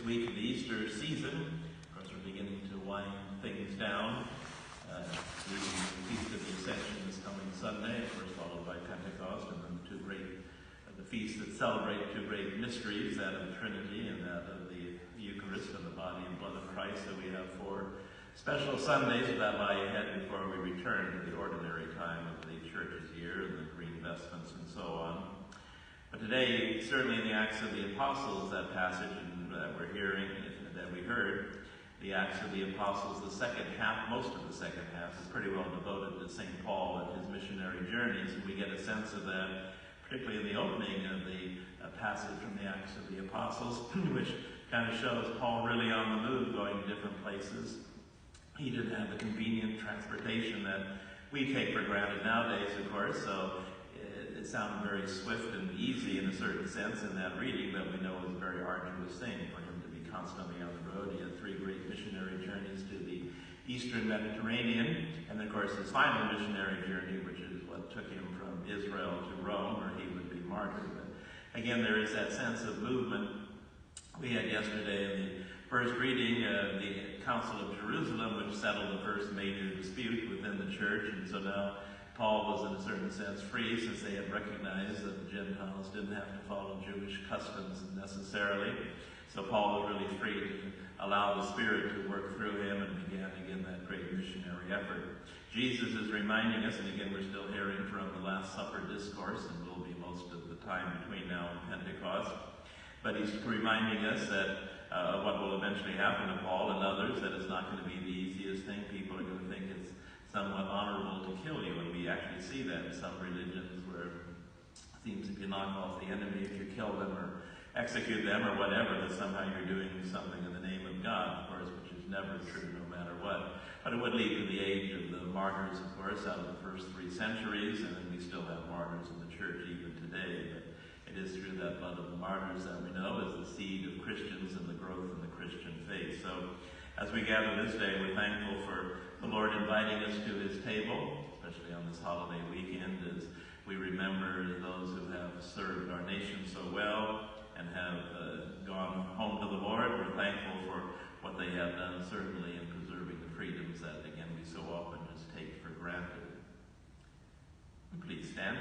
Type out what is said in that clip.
week of the Easter season. Of course, we're beginning to wind things down. The Feast of the Ascension is coming Sunday, of course, followed by Pentecost, and then the feasts that celebrate two great mysteries, that of the Trinity and that of the Eucharist and the body and blood of Christ. So we have 4 special Sundays that lie ahead before we return to the ordinary time of the Church's year and the green vestments and so on. But today, certainly in the Acts of the Apostles, that passage that we're hearing, that we heard, the Acts of the Apostles, the second half, most of the second half, is pretty well devoted to St. Paul and his missionary journeys, and we get a sense of that, particularly in the opening of the passage from the Acts of the Apostles, which kind of shows Paul really on the move, going to different places. He didn't have the convenient transportation that we take for granted nowadays, of course, so it sounded very swift and easy in a certain sense in that reading, but we know it was a very arduous thing for him to be constantly on the road. He had 3 great missionary journeys to the Eastern Mediterranean, and of course his final missionary journey, which is what took him from Israel to Rome, where he would be martyred. But again, there is that sense of movement. We had yesterday in the first reading the Council of Jerusalem, which settled the first major dispute within the church, and so now Paul was in a certain sense free, since they had recognized that the Gentiles didn't have to follow Jewish customs necessarily. So Paul was really free to allow the Spirit to work through him, and began again that great missionary effort. Jesus is reminding us, and again we're still hearing from the Last Supper discourse, and will be most of the time between now and Pentecost, but he's reminding us that what will eventually happen to Paul and others, that it's not going to be the easiest thing. People are going to think it's somewhat honorable to kill you, and we actually see that in some religions where it seems if you knock off the enemy, if you kill them or execute them or whatever, that somehow you're doing something in the name of God, of course, which is never true no matter what. But it would lead to the age of the martyrs, of course, out of the first 3 centuries, and then we still have martyrs in the church even today. But it is through that blood of the martyrs that we know is the seed of Christians and the growth in the Christian faith. So as we gather this day, we're thankful for the Lord inviting us to his table, especially on this holiday weekend, as we remember those who have served our nation so well and have gone home to the Lord. We're thankful for what they have done, certainly in preserving the freedoms that, again, we so often just take for granted. Please stand.